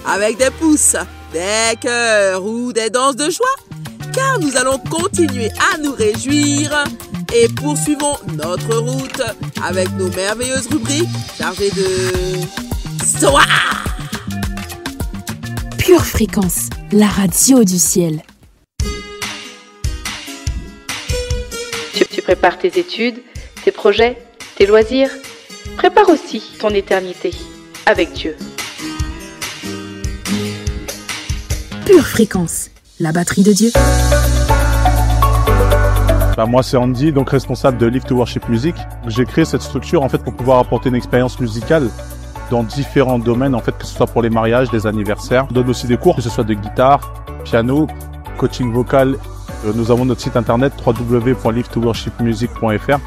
avec des pouces, des cœurs ou des danses de joie, car nous allons continuer à nous réjouir et poursuivons notre route avec nos merveilleuses rubriques chargées de soir. Pure Fréquence, la radio du ciel. Tu prépares tes études, tes projets, tes loisirs. Prépare aussi ton éternité avec Dieu. Pure Fréquence, la batterie de Dieu. Moi c'est Andy, donc responsable de Live to Worship Music. J'ai créé cette structure en fait pour pouvoir apporter une expérience musicale dans différents domaines, en fait, que ce soit pour les mariages, les anniversaires. On donne aussi des cours, que ce soit de guitare, piano, coaching vocal. Nous avons notre site internet www.livetoworshipmusic.fr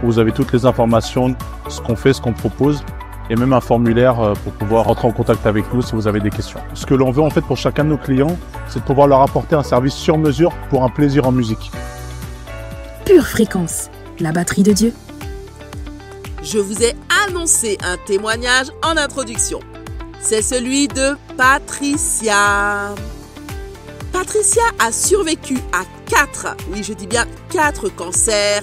où vous avez toutes les informations, ce qu'on fait, ce qu'on propose, et même un formulaire pour pouvoir rentrer en contact avec nous si vous avez des questions. Ce que l'on veut en fait pour chacun de nos clients, c'est de pouvoir leur apporter un service sur mesure pour un plaisir en musique. Pure Fréquence, la batterie de Dieu. Je vous ai annoncé un témoignage en introduction. C'est celui de Patricia. Patricia a survécu à 4 cancers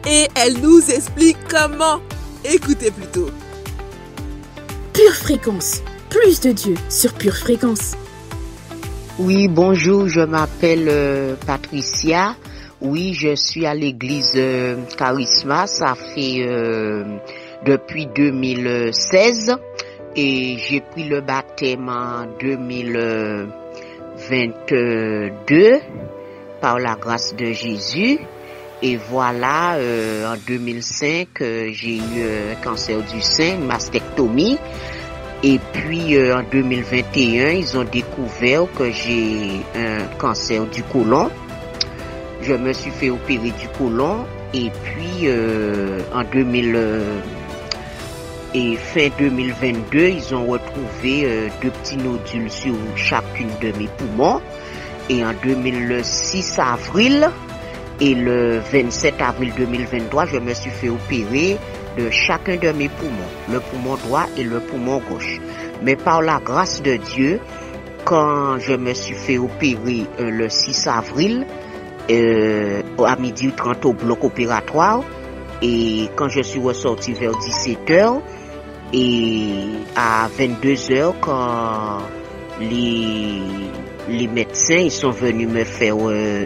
et elle nous explique comment. Écoutez plutôt. Pure Fréquence, plus de Dieu sur Pure Fréquence. Oui, bonjour, je m'appelle Patricia. Oui, je suis à l'église Charisma, ça fait depuis 2016 et j'ai pris le baptême en 2022 par la grâce de Jésus. Et voilà, en 2005, j'ai eu un cancer du sein, une mastectomie. Et puis en 2021, ils ont découvert que j'ai un cancer du côlon. Je me suis fait opérer du côlon. Et puis en fin 2022, ils ont retrouvé 2 petits nodules sur chacune de mes poumons. Et en 2006 avril et le 27 avril 2023, je me suis fait opérer de chacun de mes poumons, le poumon droit et le poumon gauche. Mais par la grâce de Dieu, quand je me suis fait opérer le 6 avril, à 12h30 au bloc opératoire, et quand je suis ressorti vers 17h, et à 22h, quand les médecins ils sont venus me faire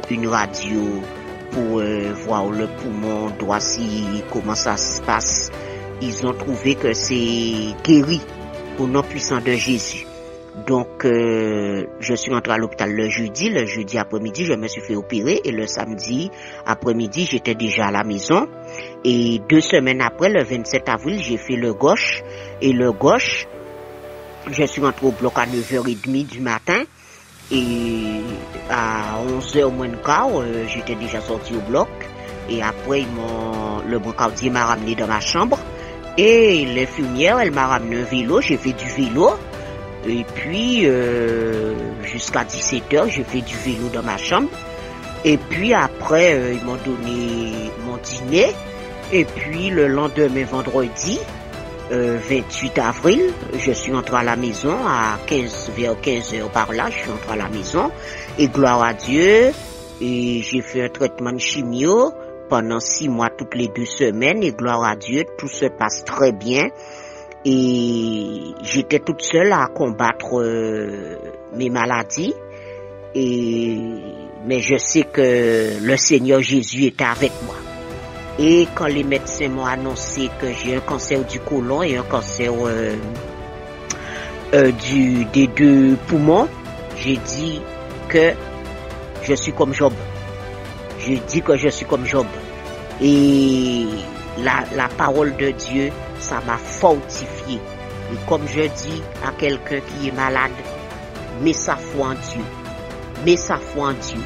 une radio pour voir le poumon droit, comment ça se passe. Ils ont trouvé que c'est guéri au nom puissant de Jésus. Donc, je suis rentré à l'hôpital le jeudi après-midi, je me suis fait opérer et le samedi après-midi, j'étais déjà à la maison. Et 2 semaines après, le 27 avril, j'ai fait le gauche. Et le gauche, je suis rentré au bloc à 9h30 du matin. Et à 11h moins de quart, j'étais déjà sorti au bloc. Et après, le brancardier m'a ramené dans ma chambre. Et l'infirmière, elle m'a ramené un vélo. J'ai fait du vélo. Et puis, jusqu'à 17h, j'ai fait du vélo dans ma chambre. Et puis après, ils m'ont donné mon dîner. Et puis, le lendemain, vendredi, 28 avril, je suis entré à la maison vers 15h par là, je suis entré à la maison et gloire à Dieu, et j'ai fait un traitement de chimio pendant 6 mois toutes les 2 semaines et gloire à Dieu, tout se passe très bien et j'étais toute seule à combattre mes maladies mais je sais que le Seigneur Jésus était avec moi. Et quand les médecins m'ont annoncé que j'ai un cancer du côlon et un cancer des 2 poumons, j'ai dit que je suis comme Job. J'ai dit que je suis comme Job. Et la parole de Dieu, ça m'a fortifié. Et comme je dis à quelqu'un qui est malade, mets sa foi en Dieu. Mets sa foi en Dieu.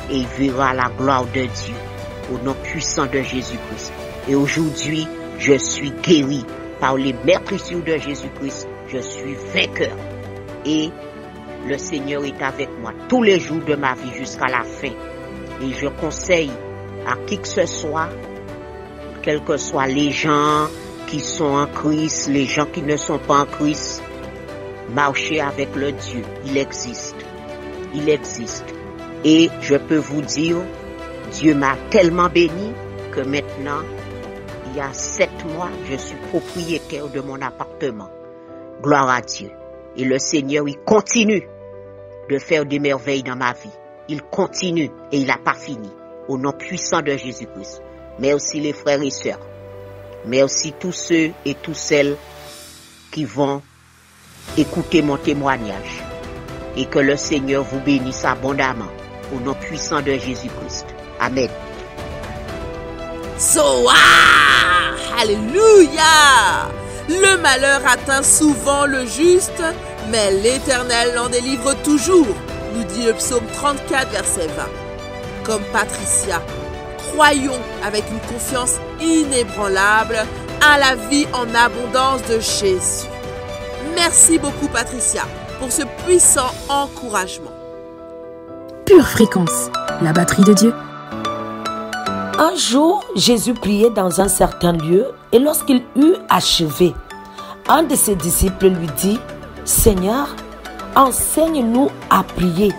Et il verra la gloire de Dieu. Au nom puissant de Jésus-Christ. Et aujourd'hui, je suis guéri par les meurtrissures de Jésus-Christ. Je suis vainqueur. Et le Seigneur est avec moi tous les jours de ma vie jusqu'à la fin. Et je conseille à qui que ce soit quels que soient les gens qui sont en Christ, les gens qui ne sont pas en Christ, marcher avec le Dieu, il existe. Il existe. Et je peux vous dire, Dieu m'a tellement béni que maintenant, il y a 7 mois, je suis propriétaire de mon appartement. Gloire à Dieu. Et le Seigneur, il continue de faire des merveilles dans ma vie. Il continue et il n'a pas fini. Au nom puissant de Jésus-Christ. Merci les frères et sœurs. Merci tous ceux et toutes celles qui vont écouter mon témoignage. Et que le Seigneur vous bénisse abondamment. Au nom puissant de Jésus-Christ. Amen. Alléluia! Le malheur atteint souvent le juste, mais l'Éternel l'en délivre toujours, nous dit le psaume 34, verset 20. Comme Patricia, croyons avec une confiance inébranlable à la vie en abondance de Jésus. Merci beaucoup Patricia pour ce puissant encouragement. Pure Fréquence, la batterie de Dieu. Un jour, Jésus priait dans un certain lieu et lorsqu'il eut achevé, un de ses disciples lui dit, « Seigneur, enseigne-nous à prier. »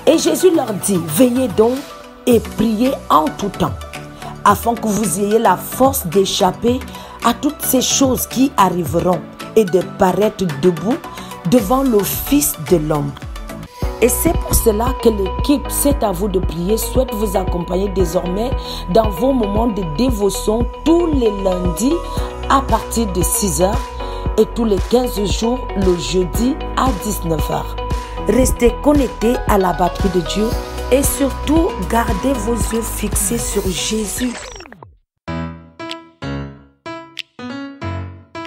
Et Jésus leur dit, « Veillez donc et priez en tout temps, afin que vous ayez la force d'échapper à toutes ces choses qui arriveront et de paraître debout devant le Fils de l'homme. » Et c'est pour cela que l'équipe C'est à vous de prier souhaite vous accompagner désormais dans vos moments de dévotion tous les lundis à partir de 6h et tous les 15 jours le jeudi à 19h. Restez connectés à la batterie de Dieu et surtout gardez vos yeux fixés sur Jésus.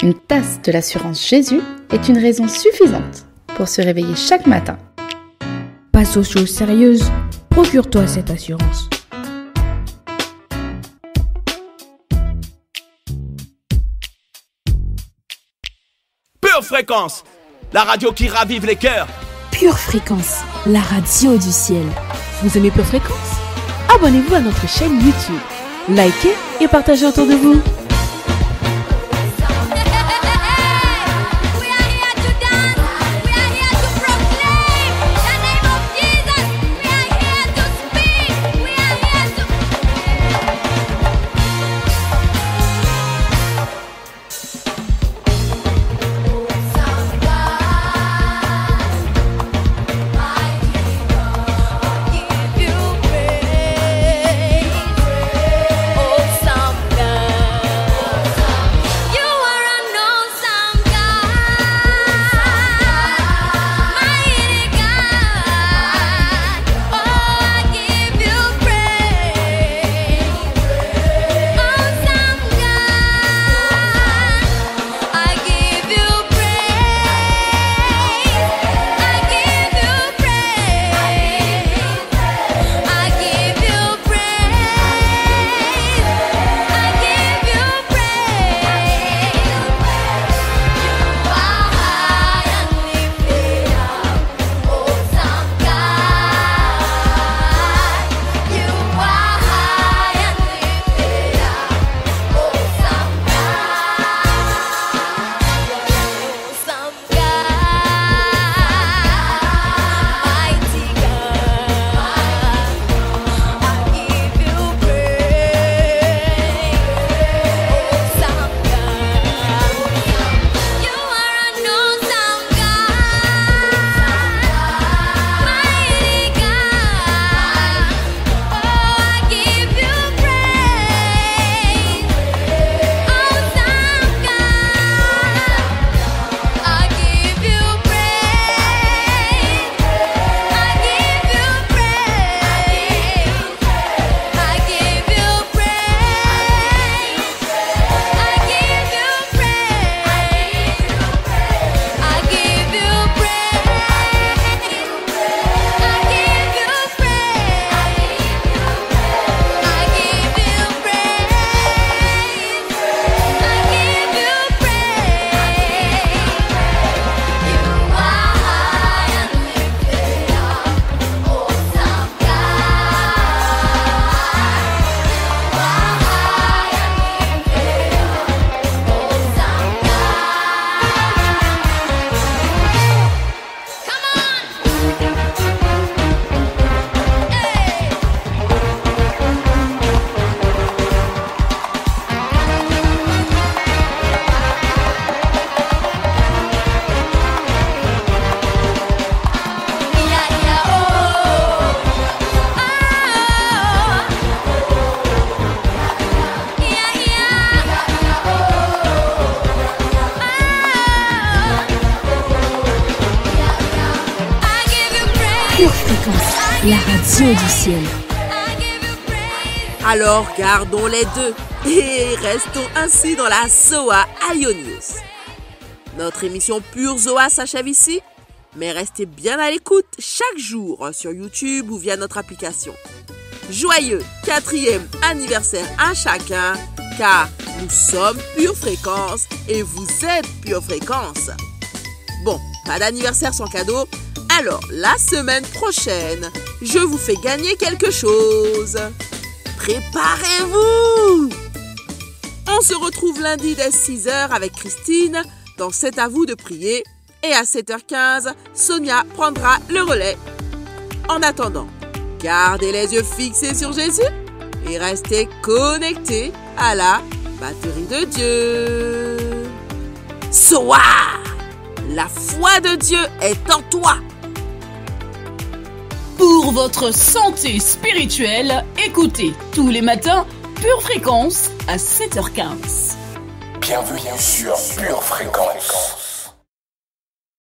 Une tasse de l'assurance Jésus est une raison suffisante pour se réveiller chaque matin. Passe aux choses sérieuses, procure-toi cette assurance. Pure Fréquence, la radio qui ravive les cœurs. Pure Fréquence, la radio du ciel. Vous aimez Pure Fréquence? Abonnez-vous à notre chaîne YouTube, likez et partagez autour de vous. la radio du ciel. Alors gardons les deux et restons ainsi dans la Zoa Ionius. Notre émission Pure Zoa s'achève ici, mais restez bien à l'écoute chaque jour sur YouTube ou via notre application. Joyeux 4e anniversaire à chacun, car nous sommes Pure Fréquence et vous êtes Pure Fréquence. Bon, pas d'anniversaire sans cadeau, alors la semaine prochaine, je vous fais gagner quelque chose. Préparez-vous! On se retrouve lundi dès 6h avec Christine dans C'est à vous de prier et à 7h15, Sonia prendra le relais. En attendant, gardez les yeux fixés sur Jésus et restez connectés à la batterie de Dieu. Soa! La foi de Dieu est en toi. Pour votre santé spirituelle, écoutez tous les matins Pure Fréquence à 7h15. Bienvenue sur Pure Fréquence.